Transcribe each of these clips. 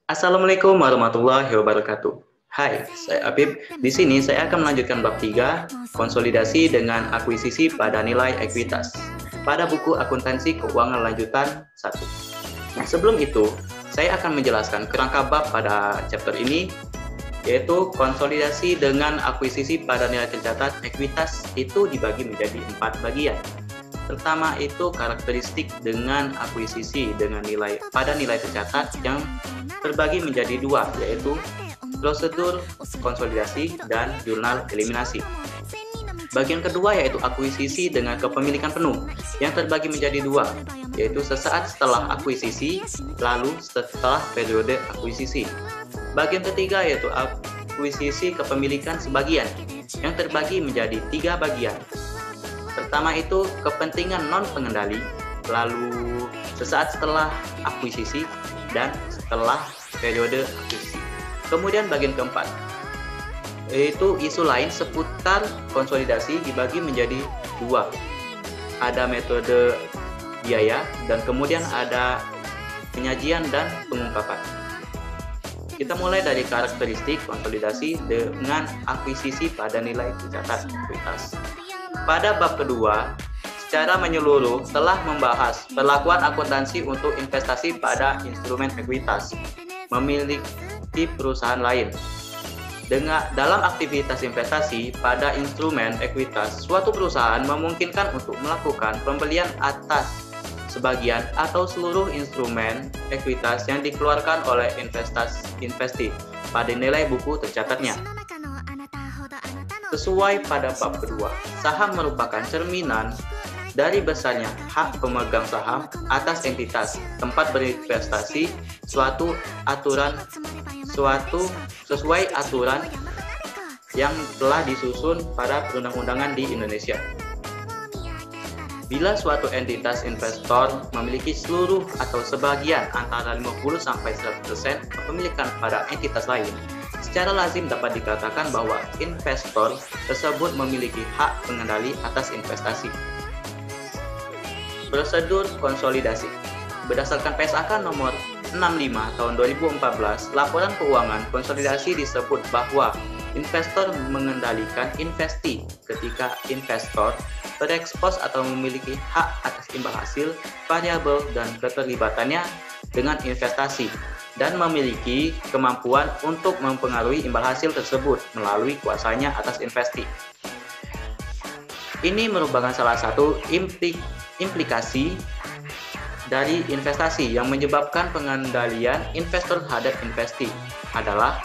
Assalamualaikum warahmatullahi wabarakatuh. Hai, saya Apip. Di sini saya akan melanjutkan bab 3, konsolidasi dengan akuisisi pada nilai ekuitas, pada buku akuntansi keuangan lanjutan 1. Nah, sebelum itu, saya akan menjelaskan kerangka bab pada chapter ini, yaitu konsolidasi dengan akuisisi pada nilai tercatat ekuitas itu dibagi menjadi 4 bagian. Pertama itu karakteristik dengan akuisisi dengan nilai pada nilai tercatat yang terbagi menjadi 2, yaitu prosedur konsolidasi dan jurnal eliminasi. Bagian kedua yaitu akuisisi dengan kepemilikan penuh yang terbagi menjadi 2, yaitu sesaat setelah akuisisi lalu setelah periode akuisisi. Bagian ketiga yaitu akuisisi kepemilikan sebagian yang terbagi menjadi 3 bagian. Pertama itu kepentingan non-pengendali, lalu sesaat setelah akuisisi, dan setelah periode akuisisi. Kemudian bagian keempat, yaitu isu lain seputar konsolidasi dibagi menjadi 2. Ada metode biaya, dan kemudian ada penyajian dan pengungkapan. Kita mulai dari karakteristik konsolidasi dengan akuisisi pada nilai tercatat ekuitas. Pada bab kedua, secara menyeluruh telah membahas perlakuan akuntansi untuk investasi pada instrumen ekuitas memiliki perusahaan lain. Dalam aktivitas investasi pada instrumen ekuitas, suatu perusahaan memungkinkan untuk melakukan pembelian atas sebagian atau seluruh instrumen ekuitas yang dikeluarkan oleh investi pada nilai buku tercatatnya. Sesuai pada bab kedua, saham merupakan cerminan dari besarnya hak pemegang saham atas entitas tempat berinvestasi sesuai aturan yang telah disusun pada perundang-undangan di Indonesia. Bila suatu entitas investor memiliki seluruh atau sebagian antara 50-100% kepemilikan pada entitas lain, secara lazim dapat dikatakan bahwa investor tersebut memiliki hak pengendali atas investasi. Prosedur konsolidasi. Berdasarkan PSAK nomor 65 tahun 2014, laporan keuangan konsolidasi disebut bahwa investor mengendalikan investi ketika investor terekspos atau memiliki hak atas imbal hasil, variabel, dan keterlibatannya dengan investasi, dan memiliki kemampuan untuk mempengaruhi imbal hasil tersebut melalui kuasanya atas investi. Ini merupakan salah satu implikasi dari investasi yang menyebabkan pengendalian investor terhadap investi adalah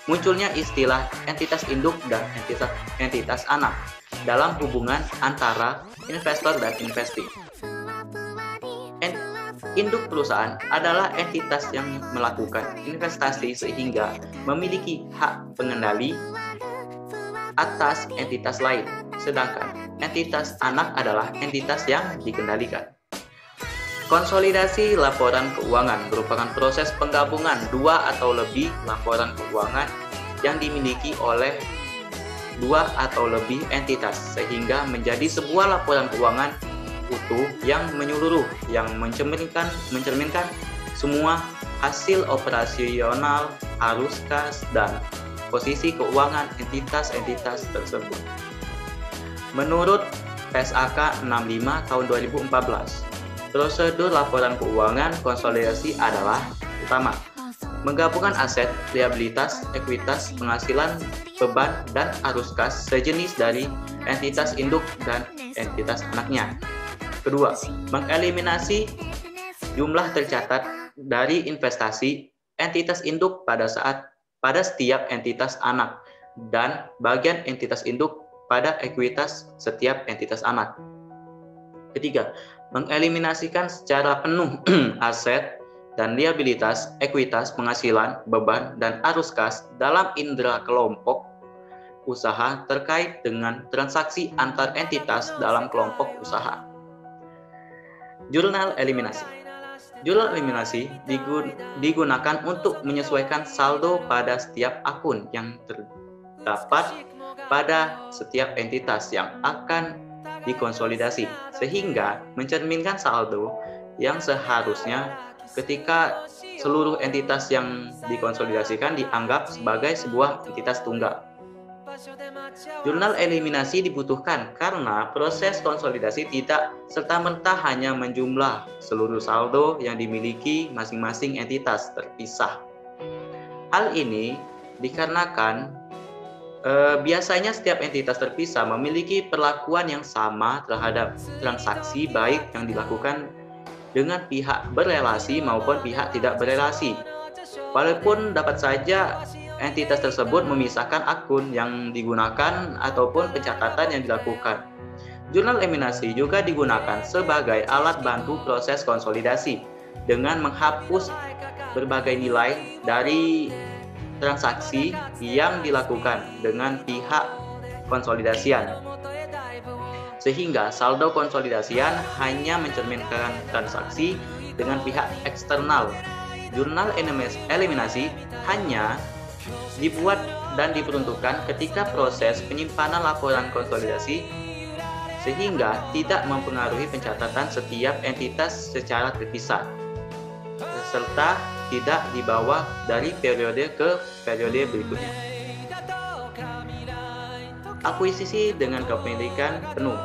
munculnya istilah entitas induk dan entitas anak dalam hubungan antara investor dan investi. Induk perusahaan adalah entitas yang melakukan investasi sehingga memiliki hak pengendali atas entitas lain, sedangkan entitas anak adalah entitas yang dikendalikan. Konsolidasi laporan keuangan merupakan proses penggabungan 2 atau lebih laporan keuangan yang dimiliki oleh 2 atau lebih entitas sehingga menjadi sebuah laporan keuangan utuh yang menyeluruh yang mencerminkan semua hasil operasional, arus kas, dan posisi keuangan entitas-entitas tersebut. Menurut PSAK 65 tahun 2014, prosedur laporan keuangan konsolidasi adalah: pertama, menggabungkan aset, liabilitas, ekuitas, penghasilan, beban, dan arus kas sejenis dari entitas induk dan entitas anaknya. Kedua, mengeliminasi jumlah tercatat dari investasi entitas induk pada setiap entitas anak dan bagian entitas induk pada ekuitas setiap entitas anak. Ketiga, mengeliminasikan secara penuh aset dan liabilitas, ekuitas, penghasilan, beban, dan arus kas dalam indera kelompok usaha terkait dengan transaksi antar entitas dalam kelompok usaha. Jurnal eliminasi. Jurnal eliminasi digunakan untuk menyesuaikan saldo pada setiap akun yang terdapat pada setiap entitas yang akan dikonsolidasi, sehingga mencerminkan saldo yang seharusnya ketika seluruh entitas yang dikonsolidasikan dianggap sebagai sebuah entitas tunggal. Jurnal eliminasi dibutuhkan karena proses konsolidasi tidak serta-merta hanya menjumlah seluruh saldo yang dimiliki masing-masing entitas terpisah. Hal ini dikarenakan biasanya setiap entitas terpisah memiliki perlakuan yang sama terhadap transaksi baik yang dilakukan dengan pihak berelasi maupun pihak tidak berelasi. Walaupun dapat saja entitas tersebut memisahkan akun yang digunakan ataupun pencatatan yang dilakukan. Jurnal eliminasi juga digunakan sebagai alat bantu proses konsolidasi dengan menghapus berbagai nilai dari transaksi yang dilakukan dengan pihak konsolidasian. Sehingga saldo konsolidasian hanya mencerminkan transaksi dengan pihak eksternal. Jurnal eliminasi hanya dibuat dan diperuntukkan ketika proses penyimpanan laporan konsolidasi sehingga tidak mempengaruhi pencatatan setiap entitas secara terpisah serta tidak dibawa dari periode ke periode berikutnya. Akuisisi dengan kepemilikan penuh.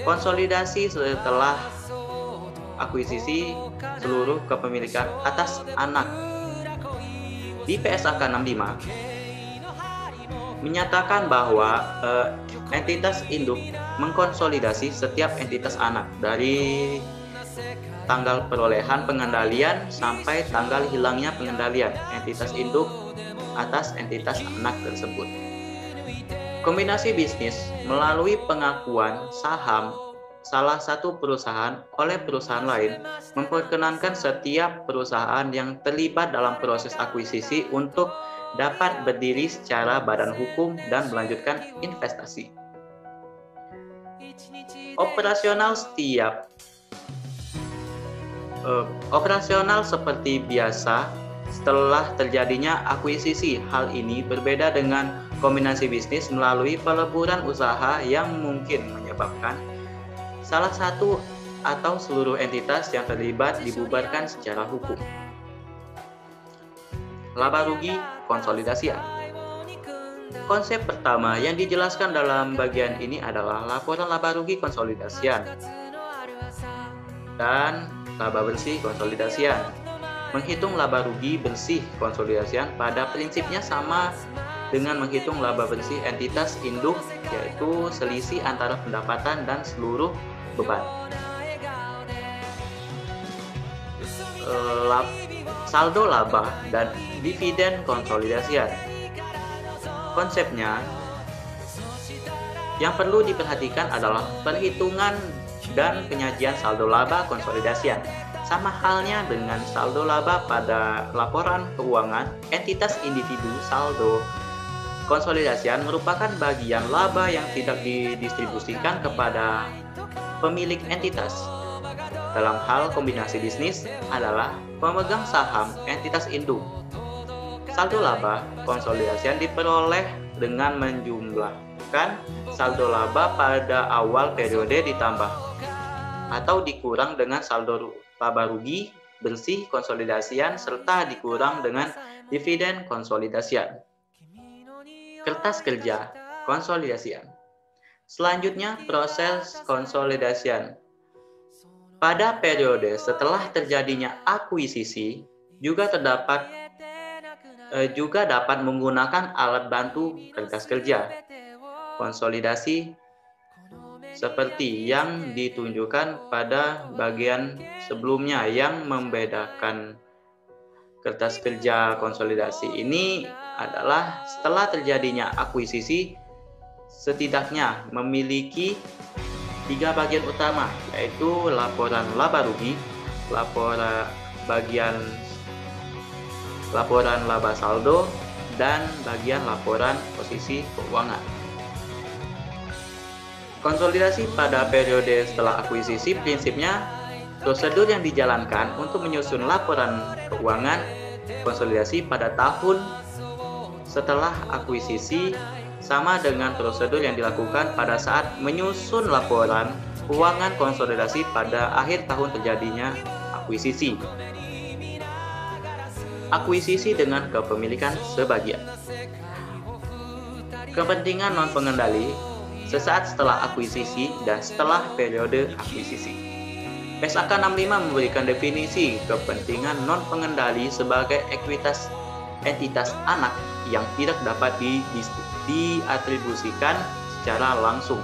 Konsolidasi setelah akuisisi seluruh kepemilikan atas anak. Di PSAK 65 menyatakan bahwa entitas induk mengkonsolidasi setiap entitas anak dari tanggal perolehan pengendalian sampai tanggal hilangnya pengendalian entitas induk atas entitas anak tersebut. Kombinasi bisnis melalui pengakuan saham salah satu perusahaan oleh perusahaan lain memperkenankan setiap perusahaan yang terlibat dalam proses akuisisi untuk dapat berdiri secara badan hukum dan melanjutkan investasi. Operasional seperti biasa setelah terjadinya akuisisi. Hal ini berbeda dengan kombinasi bisnis melalui peleburan usaha yang mungkin menyebabkan salah satu atau seluruh entitas yang terlibat dibubarkan secara hukum. Laba rugi konsolidasian. Konsep pertama yang dijelaskan dalam bagian ini adalah laporan laba rugi konsolidasian dan laba bersih konsolidasian. Menghitung laba rugi bersih konsolidasian pada prinsipnya sama dengan menghitung laba bersih entitas induk, yaitu selisih antara pendapatan dan seluruh beban. Saldo laba dan dividen konsolidasian. Konsepnya yang perlu diperhatikan adalah perhitungan dan penyajian saldo laba konsolidasian. Sama halnya dengan saldo laba pada laporan keuangan, entitas individu saldo konsolidasian merupakan bagian laba yang tidak didistribusikan kepada pemilik entitas. Dalam hal kombinasi bisnis adalah pemegang saham entitas induk. Saldo laba konsolidasian diperoleh dengan menjumlahkan saldo laba pada awal periode ditambah atau dikurang dengan saldo laba rugi bersih konsolidasian serta dikurang dengan dividen konsolidasian. Kertas kerja konsolidasian. Selanjutnya proses konsolidasian. Pada periode setelah terjadinya akuisisi juga dapat menggunakan alat bantu kertas kerja konsolidasi seperti yang ditunjukkan pada bagian sebelumnya. Yang membedakan kertas kerja konsolidasi ini adalah setelah terjadinya akuisisi setidaknya memiliki 3 bagian utama, yaitu laporan laba rugi, laporan laba saldo, dan bagian laporan posisi keuangan. Konsolidasi pada periode setelah akuisisi prinsipnya prosedur yang dijalankan untuk menyusun laporan keuangan konsolidasi pada tahun setelah akuisisi sama dengan prosedur yang dilakukan pada saat menyusun laporan keuangan konsolidasi pada akhir tahun terjadinya akuisisi. akuisisi dengan kepemilikan sebagian. Kepentingan non-pengendali sesaat setelah akuisisi dan setelah periode akuisisi. PSAK 65 memberikan definisi kepentingan non-pengendali sebagai entitas anak yang tidak dapat diatribusikan secara langsung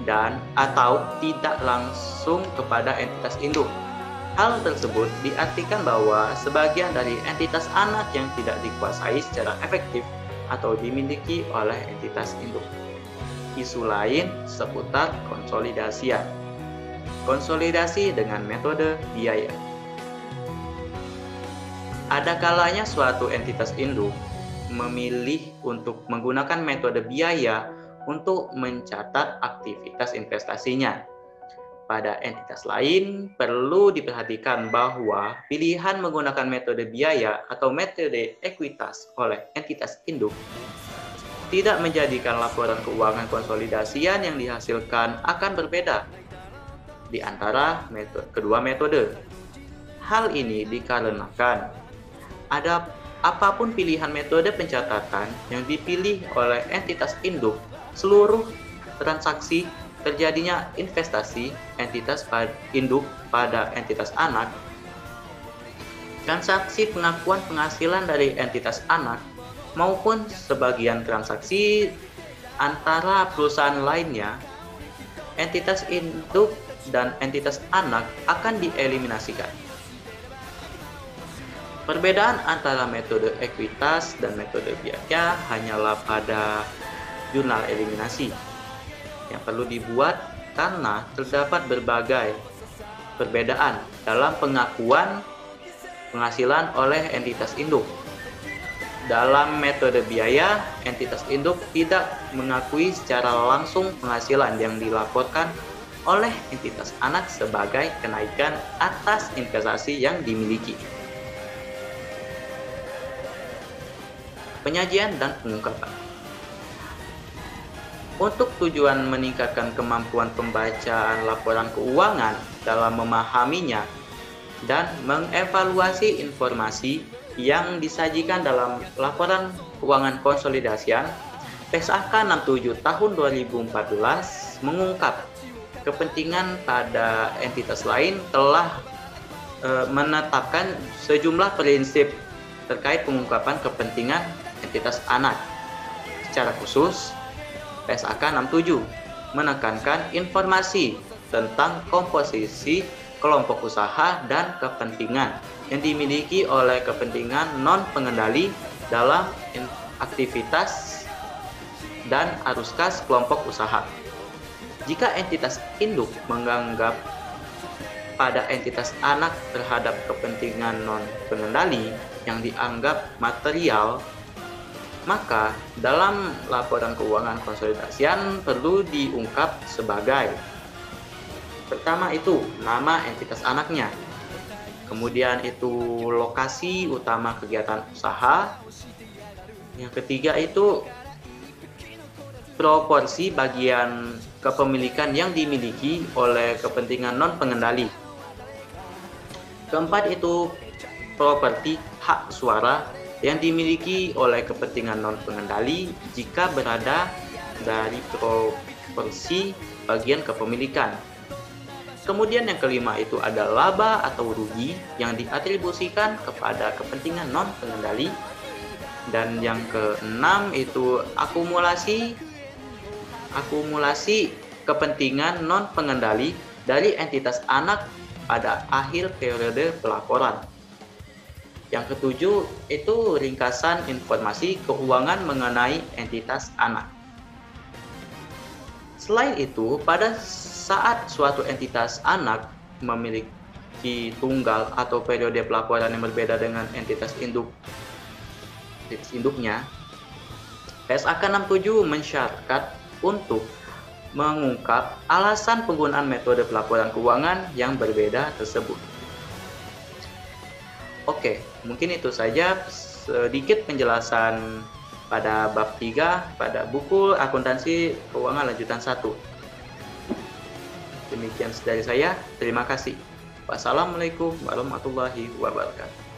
dan atau tidak langsung kepada entitas induk. Hal tersebut diartikan bahwa sebagian dari entitas anak yang tidak dikuasai secara efektif atau dimiliki oleh entitas induk. Isu lain seputar konsolidasian. Konsolidasi dengan metode biaya. Ada kalanya suatu entitas induk memilih untuk menggunakan metode biaya untuk mencatat aktivitas investasinya. Pada entitas lain, perlu diperhatikan bahwa pilihan menggunakan metode biaya atau metode ekuitas oleh entitas induk tidak menjadikan laporan keuangan konsolidasian yang dihasilkan akan berbeda di antara kedua metode. Hal ini dikarenakan apapun pilihan metode pencatatan yang dipilih oleh entitas induk, seluruh transaksi terjadinya investasi entitas induk pada entitas anak, transaksi pengakuan penghasilan dari entitas anak, maupun sebagian transaksi antara perusahaan lainnya, entitas induk dan entitas anak akan dieliminasikan. Perbedaan antara metode ekuitas dan metode biaya hanyalah pada jurnal eliminasi yang perlu dibuat karena terdapat berbagai perbedaan dalam pengakuan penghasilan oleh entitas induk. Dalam metode biaya, entitas induk tidak mengakui secara langsung penghasilan yang dilaporkan oleh entitas anak sebagai kenaikan atas investasi yang dimiliki. Penyajian dan pengungkapan. Untuk tujuan meningkatkan kemampuan pembacaan laporan keuangan dalam memahaminya dan mengevaluasi informasi yang disajikan dalam laporan keuangan konsolidasian, PSAK 67 tahun 2014 mengungkap kepentingan pada entitas lain telah menetapkan sejumlah prinsip terkait pengungkapan kepentingan entitas anak. Secara khusus, PSAK 67 menekankan informasi tentang komposisi kelompok usaha dan kepentingan yang dimiliki oleh kepentingan non-pengendali dalam aktivitas dan arus kas kelompok usaha. Jika entitas induk menganggap pada entitas anak terhadap kepentingan non-pengendali yang dianggap material, maka dalam laporan keuangan konsolidasian perlu diungkap sebagai: pertama itu nama entitas anaknya, kemudian itu lokasi utama kegiatan usaha, yang ketiga itu proporsi bagian kepemilikan yang dimiliki oleh kepentingan non-pengendali, keempat itu properti hak suara yang dimiliki oleh kepentingan non-pengendali jika berada dari proporsi bagian kepemilikan. Kemudian yang kelima itu ada laba atau rugi yang diatribusikan kepada kepentingan non-pengendali. Dan yang keenam itu akumulasi kepentingan non-pengendali dari entitas anak pada akhir periode pelaporan. Yang ketujuh itu ringkasan informasi keuangan mengenai entitas anak. Selain itu, pada saat suatu entitas anak memiliki tunggal atau periode pelaporan yang berbeda dengan entitas induknya, PSAK 67 mensyaratkan untuk mengungkap alasan penggunaan metode pelaporan keuangan yang berbeda tersebut. Oke, mungkin itu saja sedikit penjelasan pada bab 3 pada buku akuntansi keuangan lanjutan 1. Demikian dari saya, terima kasih. Wassalamualaikum warahmatullahi wabarakatuh.